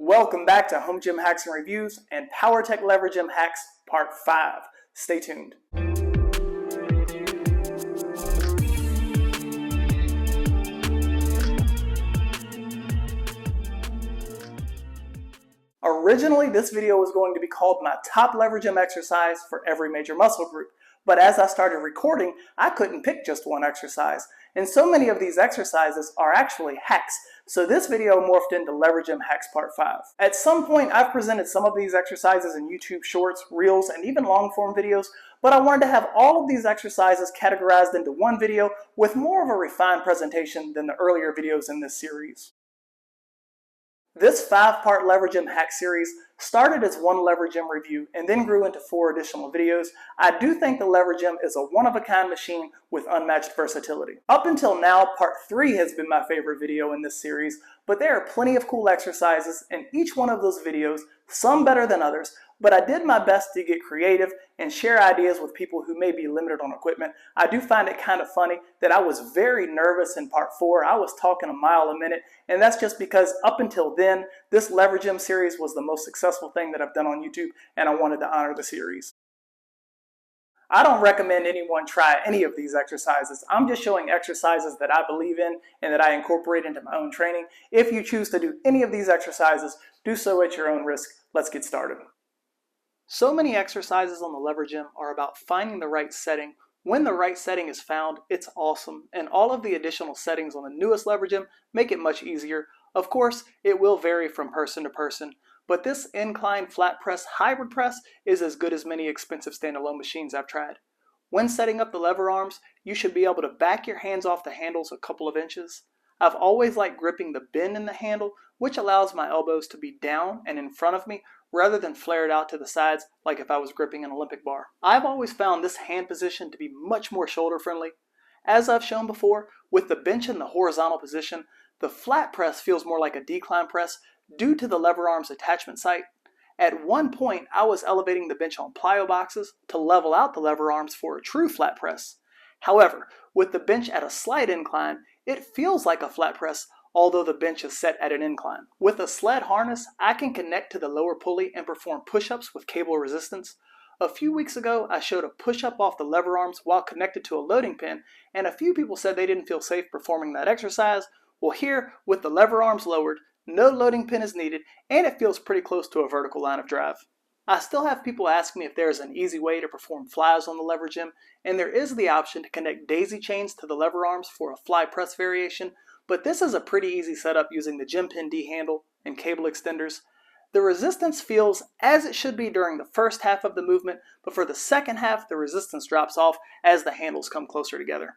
Welcome back to Home Gym Hacks and Reviews and Powertec Levergym Hacks Part 5. Stay tuned. Originally, this video was going to be called my top lever gym exercise for every major muscle group. But as I started recording, I couldn't pick just one exercise. And so many of these exercises are actually hacks. So this video morphed into Levergym Hacks Part 5. At some point, I've presented some of these exercises in YouTube Shorts, Reels, and even long-form videos, but I wanted to have all of these exercises categorized into one video with more of a refined presentation than the earlier videos in this series. This 5-part Levergym Hack Series started as one Levergym review and then grew into 4 additional videos. I do think the Levergym is a one-of-a-kind machine with unmatched versatility. Up until now, Part 3 has been my favorite video in this series, but there are plenty of cool exercises in each one of those videos, some better than others, but I did my best to get creative and share ideas with people who may be limited on equipment. I do find it kind of funny that I was very nervous in Part 4. I was talking a mile a minute, and that's just because up until then, this Levergym series was the most successful thing that I've done on YouTube, and I wanted to honor the series. I don't recommend anyone try any of these exercises. I'm just showing exercises that I believe in and that I incorporate into my own training. If you choose to do any of these exercises, do so at your own risk. Let's get started. So many exercises on the Levergym are about finding the right setting. When the right setting is found, it's awesome, and all of the additional settings on the newest Levergym make it much easier. Of course, it will vary from person to person, but this incline flat press hybrid press is as good as many expensive standalone machines I've tried. When setting up the lever arms, you should be able to back your hands off the handles a couple of inches. I've always liked gripping the bend in the handle, which allows my elbows to be down and in front of me rather than flared out to the sides like if I was gripping an Olympic bar. I've always found this hand position to be much more shoulder friendly. As I've shown before, with the bench in the horizontal position, the flat press feels more like a decline press due to the lever arm's attachment site. At one point, I was elevating the bench on plyo boxes to level out the lever arms for a true flat press. However, with the bench at a slight incline, it feels like a flat press, although the bench is set at an incline. With a sled harness, I can connect to the lower pulley and perform push-ups with cable resistance. A few weeks ago, I showed a push-up off the lever arms while connected to a loading pin, and a few people said they didn't feel safe performing that exercise. Well, here, with the lever arms lowered, no loading pin is needed, and it feels pretty close to a vertical line of drive. I still have people ask me if there is an easy way to perform flies on the Levergym, and there is the option to connect daisy chains to the lever arms for a fly press variation, but this is a pretty easy setup using the gym pin D handle and cable extenders. The resistance feels as it should be during the first half of the movement, but for the second half the resistance drops off as the handles come closer together.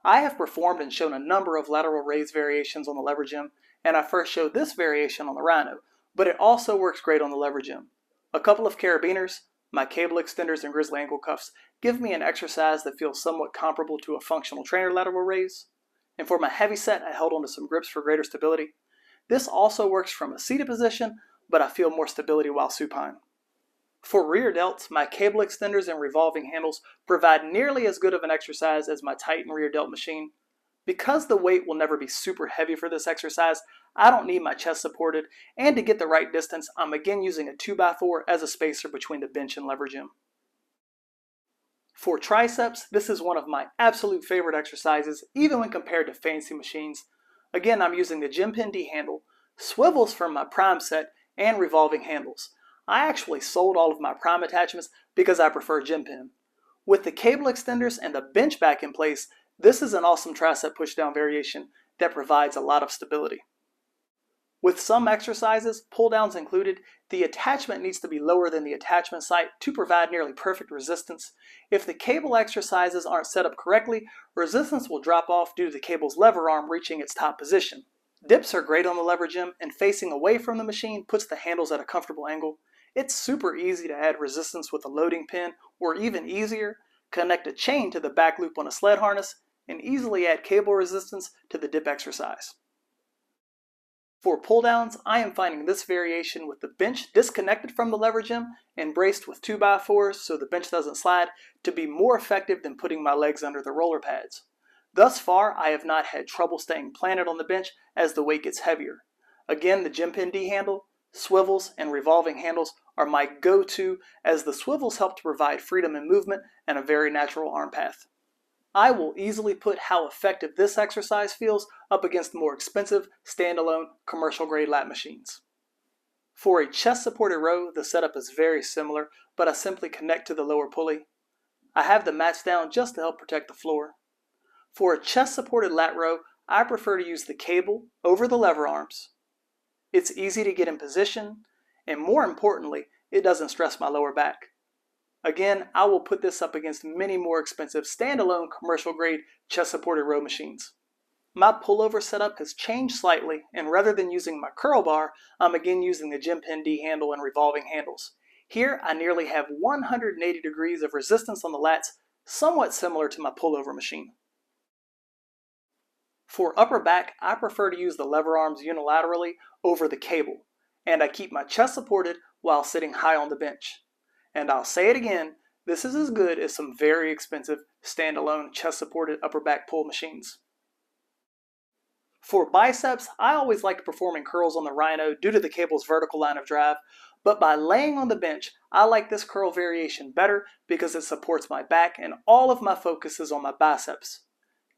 I have performed and shown a number of lateral raise variations on the Levergym, and I first showed this variation on the Rhino, but it also works great on the Levergym. A couple of carabiners, my cable extenders and grizzly ankle cuffs give me an exercise that feels somewhat comparable to a functional trainer lateral raise. And for my heavy set, I held onto some grips for greater stability. This also works from a seated position, but I feel more stability while supine. For rear delts, my cable extenders and revolving handles provide nearly as good of an exercise as my Titan rear delt machine. Because the weight will never be super heavy for this exercise, I don't need my chest supported, and to get the right distance, I'm again using a 2x4 as a spacer between the bench and Levergym. For triceps, this is one of my absolute favorite exercises, even when compared to fancy machines. Again, I'm using the gym pin D handle, swivels from my prime set, and revolving handles. I actually sold all of my prime attachments because I prefer gym pin. With the cable extenders and the bench back in place, this is an awesome tricep pushdown variation that provides a lot of stability. With some exercises, pull downs included, the attachment needs to be lower than the attachment site to provide nearly perfect resistance. If the cable exercises aren't set up correctly, resistance will drop off due to the cable's lever arm reaching its top position. Dips are great on the Levergym, and facing away from the machine puts the handles at a comfortable angle. It's super easy to add resistance with a loading pin, or even easier, connect a chain to the back loop on a sled harness, and easily add cable resistance to the dip exercise. For pull downs, I am finding this variation with the bench disconnected from the Levergym and braced with 2x4s so the bench doesn't slide to be more effective than putting my legs under the roller pads. Thus far, I have not had trouble staying planted on the bench as the weight gets heavier. Again, the gym pin D handle, swivels, and revolving handles are my go-to, as the swivels help to provide freedom in movement and a very natural arm path. I will easily put how effective this exercise feels up against more expensive, standalone, commercial-grade lat machines. For a chest-supported row, the setup is very similar, but I simply connect to the lower pulley. I have the mats down just to help protect the floor. For a chest-supported lat row, I prefer to use the cable over the lever arms. It's easy to get in position, and more importantly, it doesn't stress my lower back. Again, I will put this up against many more expensive standalone commercial-grade chest-supported row machines. My pullover setup has changed slightly, and rather than using my curl bar, I'm again using the gym pin D handle and revolving handles. Here, I nearly have 180 degrees of resistance on the lats, somewhat similar to my pullover machine. For upper back, I prefer to use the lever arms unilaterally over the cable, and I keep my chest supported while sitting high on the bench. And I'll say it again, this is as good as some very expensive standalone chest-supported upper back pull machines. For biceps, I always like performing curls on the Rhino due to the cable's vertical line of drive, but by laying on the bench, I like this curl variation better because it supports my back and all of my focus is on my biceps.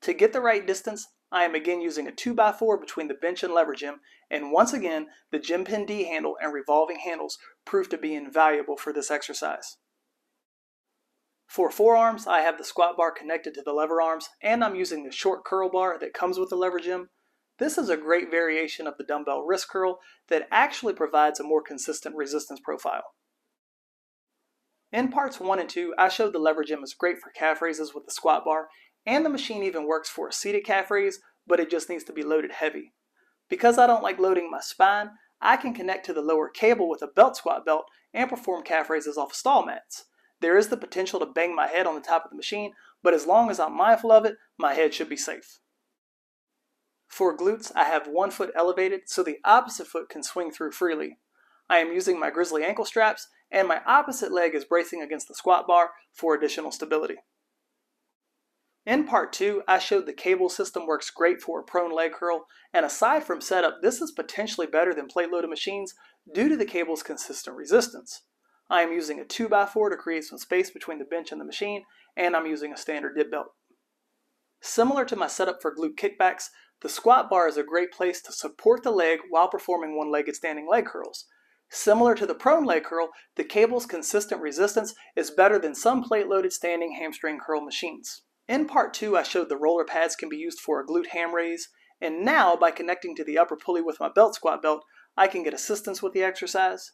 To get the right distance, I am again using a 2x4 between the bench and lever gym, and once again, the gym pin D handle and revolving handles prove to be invaluable for this exercise. For forearms, I have the squat bar connected to the lever arms, and I'm using the short curl bar that comes with the lever gym. This is a great variation of the dumbbell wrist curl that actually provides a more consistent resistance profile. In parts 1 and 2, I showed the lever gym is great for calf raises with the squat bar, and the machine even works for a seated calf raise, but it just needs to be loaded heavy. Because I don't like loading my spine, I can connect to the lower cable with a belt squat belt and perform calf raises off stall mats. There is the potential to bang my head on the top of the machine, but as long as I'm mindful of it, my head should be safe. For glutes, I have one foot elevated so the opposite foot can swing through freely. I am using my grizzly ankle straps, and my opposite leg is bracing against the squat bar for additional stability. In part 2, I showed the cable system works great for a prone leg curl, and aside from setup, this is potentially better than plate-loaded machines due to the cable's consistent resistance. I am using a 2x4 to create some space between the bench and the machine, and I'm using a standard dip belt. Similar to my setup for glute kickbacks, the squat bar is a great place to support the leg while performing one-legged standing leg curls. Similar to the prone leg curl, the cable's consistent resistance is better than some plate-loaded standing hamstring curl machines. In part 2, I showed the roller pads can be used for a glute ham raise, and now by connecting to the upper pulley with my belt squat belt, I can get assistance with the exercise.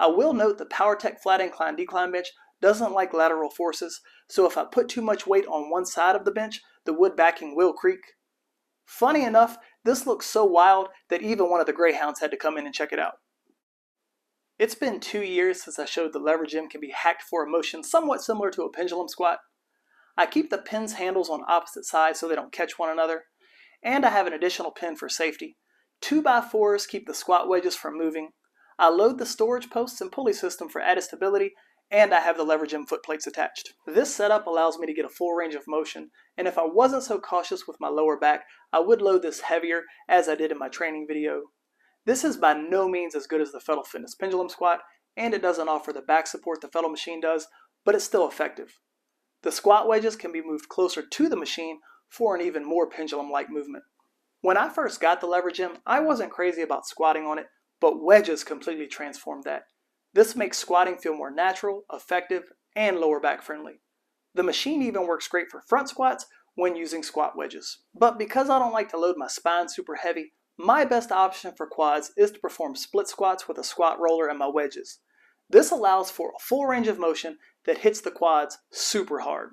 I will note the Powertec flat incline decline bench doesn't like lateral forces, so if I put too much weight on one side of the bench, the wood backing will creak. Funny enough, this looks so wild that even one of the greyhounds had to come in and check it out. It's been 2 years since I showed the Levergym can be hacked for a motion somewhat similar to a pendulum squat. I keep the pin's handles on opposite sides so they don't catch one another, and I have an additional pin for safety. 2x4s keep the squat wedges from moving. I load the storage posts and pulley system for added stability, and I have the Levergym foot plates attached. This setup allows me to get a full range of motion, and if I wasn't so cautious with my lower back, I would load this heavier as I did in my training video. This is by no means as good as the Fettle Fitness pendulum squat, and it doesn't offer the back support the Fettle machine does, but it's still effective. The squat wedges can be moved closer to the machine for an even more pendulum-like movement. When I first got the Levergym, I wasn't crazy about squatting on it, but wedges completely transformed that. This makes squatting feel more natural, effective, and lower back friendly. The machine even works great for front squats when using squat wedges. But because I don't like to load my spine super heavy, my best option for quads is to perform split squats with a squat roller and my wedges. This allows for a full range of motion that hits the quads super hard.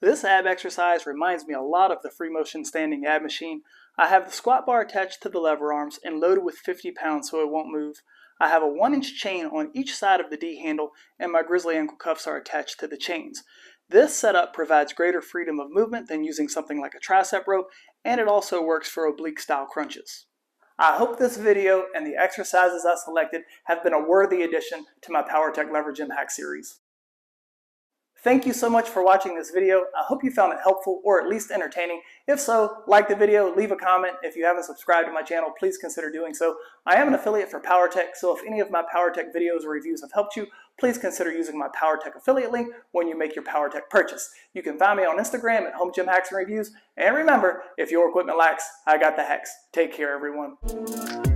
This ab exercise reminds me a lot of the free motion standing ab machine. I have the squat bar attached to the lever arms and loaded with 50 pounds so it won't move. I have a 1-inch chain on each side of the D handle, and my grizzly ankle cuffs are attached to the chains. This setup provides greater freedom of movement than using something like a tricep rope, and it also works for oblique style crunches. I hope this video and the exercises I selected have been a worthy addition to my Powertec Levergym Hack Series. Thank you so much for watching this video. I hope you found it helpful or at least entertaining. If so, like the video, leave a comment. If you haven't subscribed to my channel, please consider doing so. I am an affiliate for Powertec, so if any of my Powertec videos or reviews have helped you, please consider using my Powertec affiliate link when you make your Powertec purchase. You can find me on Instagram at Levergym Hacks and Reviews. And remember, if your equipment lacks, I got the hacks. Take care, everyone.